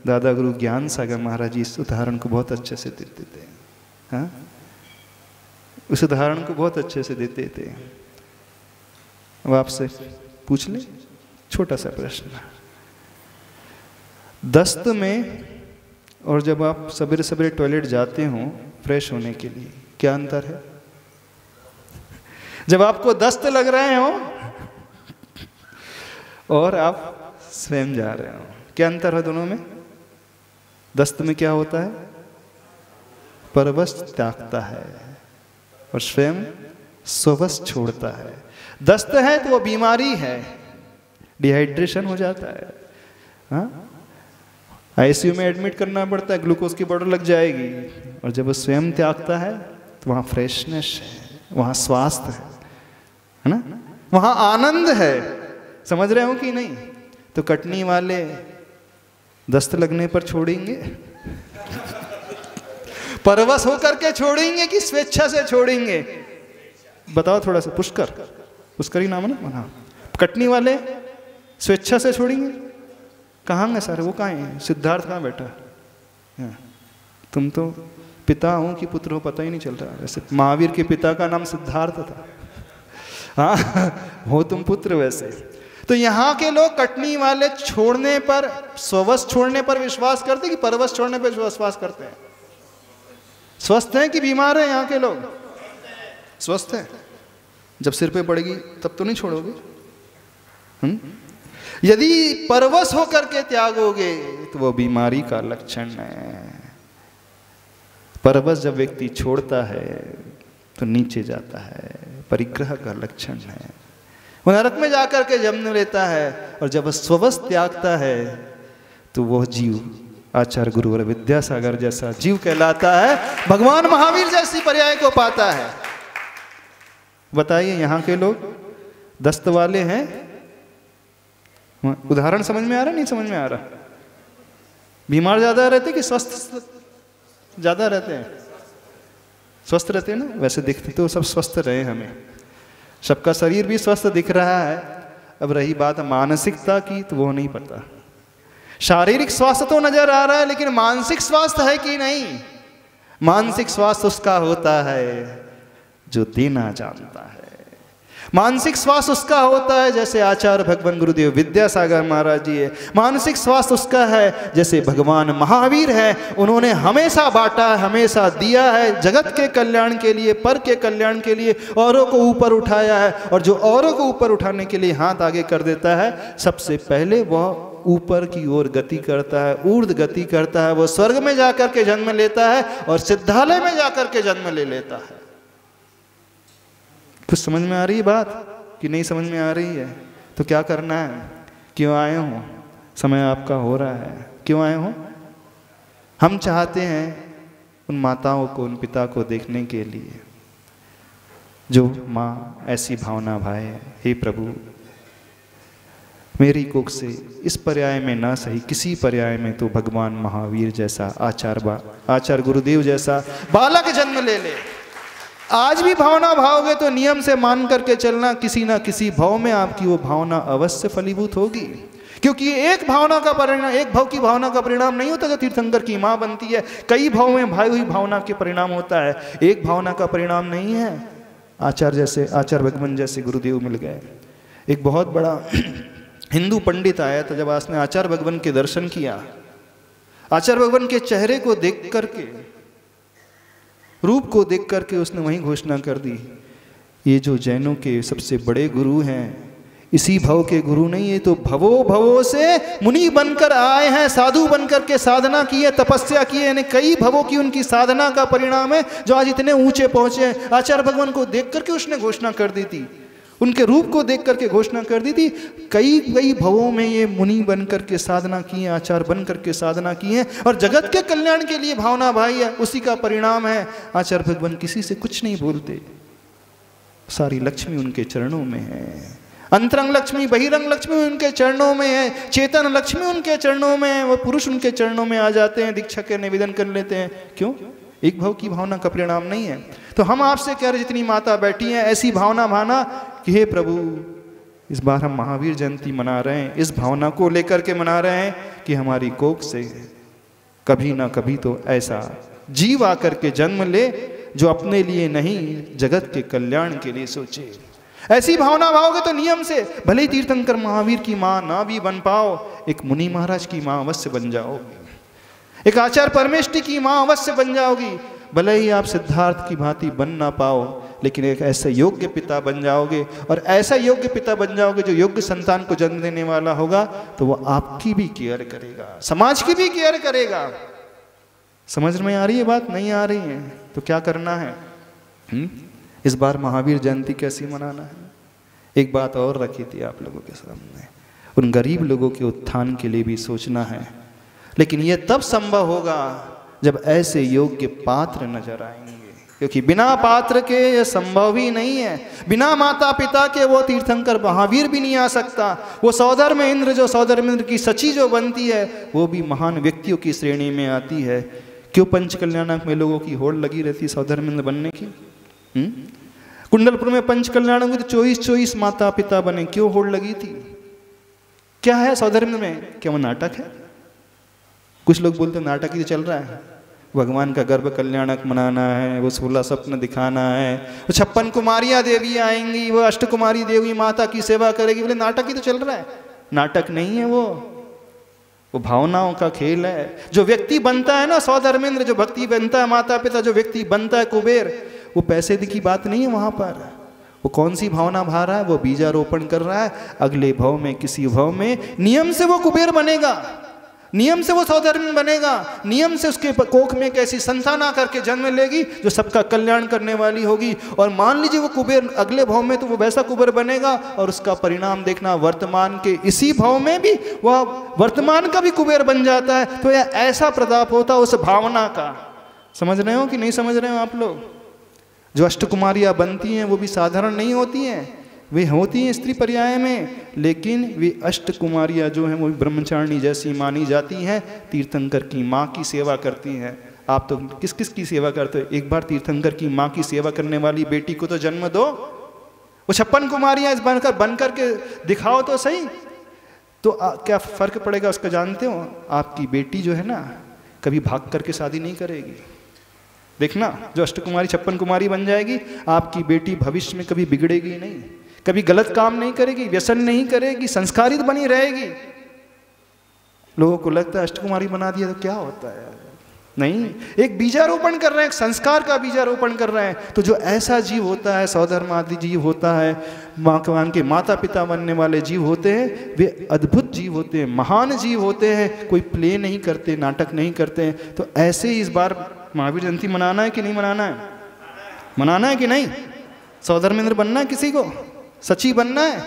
दादा गुरु ज्ञान सागर महाराज जी इस उदाहरण को बहुत अच्छे से देते थे। हाँ, उस उदाहरण को बहुत अच्छे से देते थे। अब आपसे पूछ ले, छोटा सा प्रश्न। दस्त में और जब आप सवेरे सवेरे टॉयलेट जाते हो फ्रेश होने के लिए, क्या अंतर है? जब आपको दस्त लग रहे हो और आप स्वयं जा रहे हो, क्या अंतर है दोनों में? दस्त में क्या होता है? परवश त्यागता है और स्वयं स्ववश छोड़ता है। दस्त है तो वो बीमारी है, डिहाइड्रेशन हो जाता है, हाँ? आईसीयू में एडमिट करना पड़ता है, ग्लूकोज की बोतल लग जाएगी। और जब वो स्वयं त्यागता है तो वहाँ फ्रेशनेस है, वहाँ स्वास्थ्य है ना, वहाँ आनंद है। समझ रहे हो कि नहीं? तो कटनी वाले दस्त लगने पर छोड़ेंगे, परवश होकर के छोड़ेंगे कि स्वेच्छा से छोड़ेंगे? बताओ थोड़ा सा। पुष्कर ही नाम है ना? हाँ। कटनी वाले स्वेच्छा से छोड़ेंगे? कहाँ हैं सारे? वो कहाँ हैं? सिद्धार्थ कहाँ बैठा? हाँ। तुम तो पिता हो कि पुत्र हो पता ही नहीं चल रहा। वैसे महावीर के पिता का नाम सिद्धार्थ था। हाँ, हो तुम पुत्र। वैसे तो यहाँ के लोग कटनी वाले छोड़ने पर, स्ववश छोड़ने पर विश्वास करते कि परवश छोड़ने पर विश्वास करते हैं? स्वस्थ हैं कि बीमार हैं यहाँ के लोग? स्वस्थ हैं। जब सिर पे पड़ेगी तब तो नहीं छोड़ोगे। यदि परवश होकर के त्यागोगे तो वो बीमारी का लक्षण है। परवश जब व्यक्ति छोड़ता है तो नीचे जाता है, परिग्रह का लक्षण है। वो नरक में जाकर के जन्म लेता है। और जब स्ववश त्यागता है तो वह जीव आचार्य गुरुवर विद्यासागर जैसा जीव कहलाता है, भगवान महावीर जैसी पर्याय को पाता है। बताइए यहाँ के लोग दस्त वाले हैं? उदाहरण समझ में आ रहा, नहीं समझ में आ रहा? बीमार ज्यादा रहते कि स्वस्थ ज्यादा रहते हैं? स्वस्थ रहते हैं ना। वैसे दिखते तो सब स्वस्थ रहे, हमें सबका शरीर भी स्वस्थ दिख रहा है। अब रही बात मानसिकता की, तो वो नहीं पता। शारीरिक स्वास्थ्य तो नजर आ रहा है, लेकिन मानसिक स्वास्थ्य है कि नहीं? मानसिक स्वास्थ्य उसका होता है जो देना जानता है। मानसिक स्वास्थ्य उसका होता है जैसे आचार्य भगवान गुरुदेव विद्यासागर महाराज जी है। मानसिक स्वास्थ्य उसका है जैसे भगवान महावीर है। उन्होंने हमेशा बांटा, हमेशा दिया है, जगत के कल्याण के लिए, पर के कल्याण के लिए, औरों को ऊपर उठाया है। और जो औरों को ऊपर उठाने के लिए हाथ आगे कर देता है, सबसे पहले वह ऊपर की ओर गति करता है, ऊर्ध गति करता है। वो स्वर्ग में जाकर के जन्म लेता है और सिद्धालय में जाकर के जन्म ले लेता है। कुछ समझ में आ रही है बात कि नहीं समझ में आ रही है? तो क्या करना है? क्यों आए हो? समय आपका हो रहा है। क्यों आए हो? हम चाहते हैं उन माताओं को, उन पिता को देखने के लिए जो माँ ऐसी भावना भाए, हे प्रभु मेरी कोख से इस पर्याय में ना सही किसी पर्याय में तो भगवान महावीर जैसा, आचार्य गुरुदेव जैसा बालक जन्म ले ले। आज भी भावना भाओगे तो नियम से मान करके चलना, किसी ना किसी भाव में आपकी वो भावना अवश्य फलीभूत होगी। क्योंकि एक भावना का परिणाम, एक भाव की भावना का परिणाम नहीं होता जो तीर्थंकर की माँ बनती है। कई भाव में भाई हुई भावना के परिणाम होता है, एक भावना का परिणाम नहीं है। आचार्य भगवान जैसे गुरुदेव मिल गए। एक बहुत बड़ा हिंदू पंडित आया था, जब उसने आचार्य भगवान के दर्शन किया, आचार्य भगवान के चेहरे को देख करके, रूप को देख करके उसने वही घोषणा कर दी, ये जो जैनों के सबसे बड़े गुरु हैं, इसी भव के गुरु नहीं, ये तो भवो भवों से मुनि बनकर आए हैं, साधु बनकर के साधना की है, तपस्या की है, यानी कई भवों की उनकी साधना का परिणाम है जो आज इतने ऊंचे पहुंचे हैं। आचार्य भगवान को देख करके उसने घोषणा कर दी थी, उनके रूप को देख करके घोषणा कर दी थी, कई भवों में ये मुनि बन करके साधना की है, आचार्य बन करके साधना की है और जगत के कल्याण के लिए भावना भाई है, उसी का परिणाम है। आचार्य भगवान किसी से कुछ नहीं बोलते, सारी लक्ष्मी उनके चरणों में है। अंतरंग लक्ष्मी, बहिरंग लक्ष्मी उनके चरणों में है, चेतन लक्ष्मी उनके चरणों में है। वो पुरुष उनके चरणों में आ जाते हैं, दीक्षा के निवेदन कर लेते हैं। क्यों? एक भाव की भावना का परिणाम नहीं है। तो हम आपसे कह रहे, जितनी माता बैठी हैं ऐसी भावना भाना कि हे प्रभु इस बार हम महावीर जयंती मना रहे हैं, इस भावना को लेकर के मना रहे हैं कि हमारी कोख से कभी ना कभी तो ऐसा जीव आकर के जन्म ले जो अपने लिए नहीं जगत के कल्याण के लिए सोचे। ऐसी भावना भाओगे तो नियम से भले ही तीर्थंकर महावीर की माँ ना भी बन पाओ, एक मुनि महाराज की माँ अवश्य बन जाओगे, एक आचार्य परमेष्टि की माँ अवश्य बन जाओगी। भले ही आप सिद्धार्थ की भांति बन ना पाओ, लेकिन एक ऐसे योग्य पिता बन जाओगे। और ऐसा योग्य पिता बन जाओगे जो योग्य संतान को जन्म देने वाला होगा, तो वो आपकी भी केयर करेगा, समाज की भी केयर करेगा। समझ में आ रही है बात? नहीं आ रही है तो क्या करना है? इस बार महावीर जयंती कैसी मनाना है? एक बात और रखी थी आप लोगों के सामने, उन गरीब लोगों के उत्थान के लिए भी सोचना है। लेकिन यह तब संभव होगा जब ऐसे योग्य पात्र नजर आएंगे, क्योंकि बिना पात्र के यह संभव ही नहीं है। बिना माता पिता के वो तीर्थंकर महावीर भी नहीं आ सकता। वो सौधर्म इंद्र, जो सौधर्म इंद्र की सची जो बनती है, वो भी महान व्यक्तियों की श्रेणी में आती है। क्यों पंचकल्याणक में लोगों की होड़ लगी रहती सौधर्म इंद्र बनने की? कुंडलपुर में पंचकल्याणक में तो 24 माता पिता बने, क्यों होड़ लगी थी? क्या है सौधर्म में? क्या वो नाटक है? कुछ लोग बोलते नाटक ही तो चल रहा है। भगवान का गर्भ कल्याणक मनाना है, वो 16 स्वप्न दिखाना है, वो 56 कुमारियाँ देवी आएंगी, वो अष्टकुमारी देवी माता की सेवा करेगी। बोले नाटक ही तो चल रहा है। नाटक नहीं है वो भावनाओं का खेल है। जो व्यक्ति बनता है ना सौधर्मेंद्र, जो भक्ति बनता है माता पिता, जो व्यक्ति बनता है कुबेर, वो पैसे की बात नहीं है वहाँ पर। वो कौन सी भावना भा रहा है? वो बीजारोपण कर रहा है। अगले भाव में किसी भाव में नियम से वो कुबेर बनेगा, नियम से वो सौधर्म बनेगा, नियम से उसके कोख में एक ऐसी संतान आकर के जन्म लेगी जो सबका कल्याण करने वाली होगी। और मान लीजिए वो कुबेर अगले भाव में, तो वो वैसा कुबेर बनेगा और उसका परिणाम देखना वर्तमान के इसी भाव में भी वह वर्तमान का भी कुबेर बन जाता है। तो यह ऐसा प्रताप होता है उस भावना का। समझ रहे हो कि नहीं समझ रहे हो आप लोग? जो अष्टकुमारियाँ बनती हैं वो भी साधारण नहीं होती हैं, वे होती हैं स्त्री पर्याय में, लेकिन वे अष्टकुमारियाँ जो हैं वो ब्रह्मचारिणी जैसी मानी जाती हैं। तीर्थंकर की माँ की सेवा करती हैं। आप तो किस किस की सेवा करते हो? एक बार तीर्थंकर की माँ की सेवा करने वाली बेटी को तो जन्म दो। वो 56 कुमारियाँ बन करके दिखाओ तो सही। तो क्या फ़र्क पड़ेगा उसका जानते हो? आपकी बेटी जो है ना कभी भाग करके शादी नहीं करेगी। देखना, जो अष्टकुमारी 56 कुमारी बन जाएगी, आपकी बेटी भविष्य में कभी बिगड़ेगी नहीं, कभी गलत काम नहीं करेगी, व्यसन नहीं करेगी, संस्कारित बनी रहेगी। लोगों को लगता है अष्टकुमारी बना दिया तो क्या होता है? नहीं, एक बीजारोपण कर रहे हैं, एक संस्कार का बीजारोपण कर रहे हैं। तो जो ऐसा जीव होता है, सौधर्मादि जीव होता है, भगवान के माता पिता बनने वाले जीव होते हैं, वे अद्भुत जीव होते हैं, महान जीव होते हैं। कोई प्ले नहीं करते, नाटक नहीं करते हैं। तो ऐसे ही इस बार महावीर जयंती मनाना है कि नहीं मनाना है? मनाना है कि नहीं? सौधर्मेंद्र बनना है किसी को? सची बनना है?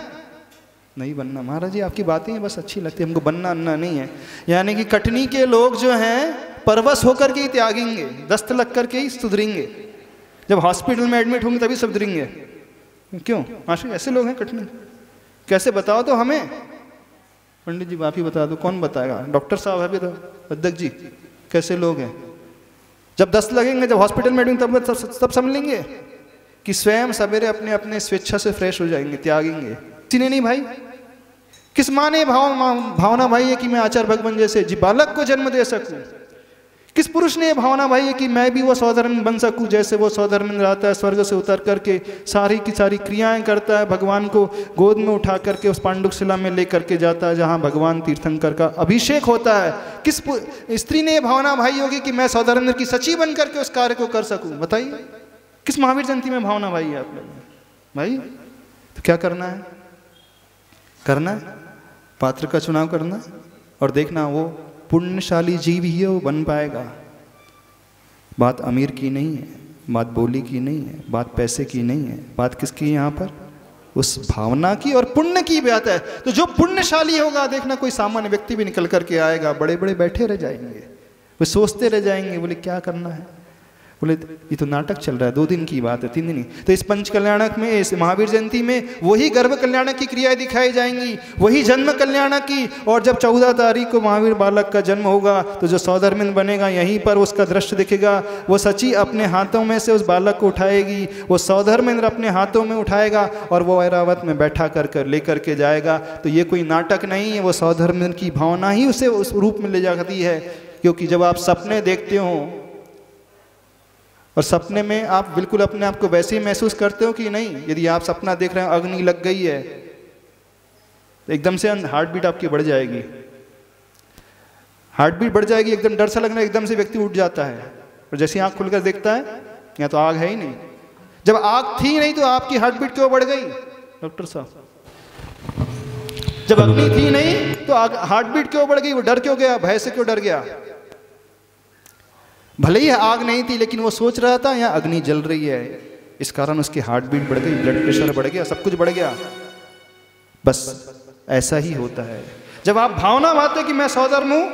नहीं बनना। महाराज जी आपकी बातें बस अच्छी लगती है, हमको बनना अन्ना नहीं है। यानी कि कटनी के लोग जो हैं परवश होकर के ही त्यागेंगे, दस्त लग करके ही सुधरेंगे। जब हॉस्पिटल में एडमिट होंगे तभी सुधरेंगे। क्यों मास्टर ऐसे लोग हैं कटनी? कैसे बताओ तो हमें। पंडित जी आप ही बता दो, कौन बताएगा? डॉक्टर साहब है भी तो, अध्यक्ष जी कैसे लोग हैं? जब दस्त लगेंगे, जब हॉस्पिटल में एडमिट तब समझ लेंगे कि स्वयं सवेरे अपने अपने स्वेच्छा से फ्रेश हो जाएंगे, त्यागेंगे। किसी ने नहीं भाई। किस माँ ने भावना भाई है कि मैं आचार्य भगवान जैसे जी बालक को जन्म दे सकूं? किस पुरुष ने भावना भाई है कि मैं भी वो सौधर्म बन सकूं जैसे वो सौधर्म रहता है, स्वर्ग से उतर करके सारी की सारी क्रियाएं करता है, भगवान को गोद में उठा करके उस पांडुक शिला में ले करके जाता है जहां भगवान तीर्थंकर का अभिषेक होता है। किस स्त्री ने भावना भाई होगी कि मैं सौधर्म की सची बन करके उस कार्य को कर सकूं? बताइए, किस महावीर जयंती में भावना भाई है आप लोग? भाई तो क्या करना है? करना है पात्र का चुनाव करना और देखना वो पुण्यशाली जीव ही है, वो बन पाएगा। बात अमीर की नहीं है, बात बोली की नहीं है, बात पैसे की नहीं है, बात किसकी है यहाँ पर? उस भावना की और पुण्य की बात है। तो जो पुण्यशाली होगा देखना कोई सामान्य व्यक्ति भी निकल करके आएगा, बड़े बड़े बैठे रह जाएंगे, वे सोचते रह जाएंगे, बोले क्या करना है? बोले ये तो नाटक चल रहा है, 2 दिन की बात है, 3 दिन की। तो इस पंच कल्याणक में, इस महावीर जयंती में वही गर्भ कल्याणक की क्रियाएं दिखाई जाएंगी, वही जन्म कल्याणक की। और जब 14 तारीख को महावीर बालक का जन्म होगा तो जो सौधर्मिन बनेगा यहीं पर उसका दृश्य दिखेगा। वो सची अपने हाथों में से उस बालक को उठाएगी, वो सौधर्मेंद्र अपने हाथों में उठाएगा और वो ऐरावत में बैठा कर लेकर के जाएगा। तो ये कोई नाटक नहीं है, वो सौधर्मेंद्र की भावना ही उसे उस रूप में ले जाती है। क्योंकि जब आप सपने देखते हो और सपने में आप बिल्कुल अपने आप को वैसे ही महसूस करते हो कि नहीं? यदि आप सपना देख रहे हैं अग्नि लग गई है तो एकदम से हार्ट बीट आपकी बढ़ जाएगी, हार्ट बीट बढ़ जाएगी, एकदम डर सा लगना, एकदम से व्यक्ति उठ जाता है। और जैसे आँख खुलकर देखता है यहाँ तो आग है ही नहीं। जब आग थी नहीं तो आपकी हार्ट बीट क्यों बढ़ गई डॉक्टर साहब? जब अग्नि थी नहीं तो हार्ट बीट क्यों बढ़ गई? वो डर क्यों गया? भय से क्यों डर गया? भले ही आग नहीं थी लेकिन वो सोच रहा था यहाँ अग्नि जल रही है, इस कारण उसकी हार्ट बीट बढ़ गई, ब्लड प्रेशर बढ़ गया, सब कुछ बढ़ गया। बस ऐसा ही होता है जब आप भावना भाते कि मैं सौधर्म हूँ,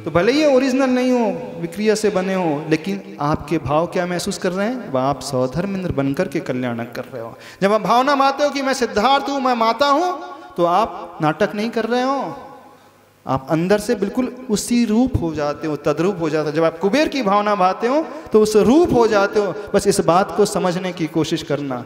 तो भले ही ओरिजिनल नहीं हो, विक्रिया से बने हो, लेकिन आपके भाव क्या महसूस कर रहे हैं? वह आप सौधर्मेंद्र बनकर के कल्याणक कर रहे हो। जब आप भावना भाते हो कि मैं सिद्धार्थ हूँ, मैं माता हूँ, तो आप नाटक नहीं कर रहे हो, आप अंदर से बिल्कुल उसी रूप हो जाते हो, तद्रूप हो जाते हो। जब आप कुबेर की भावना भाते हो तो उस रूप हो जाते हो। बस इस बात को समझने की कोशिश करना।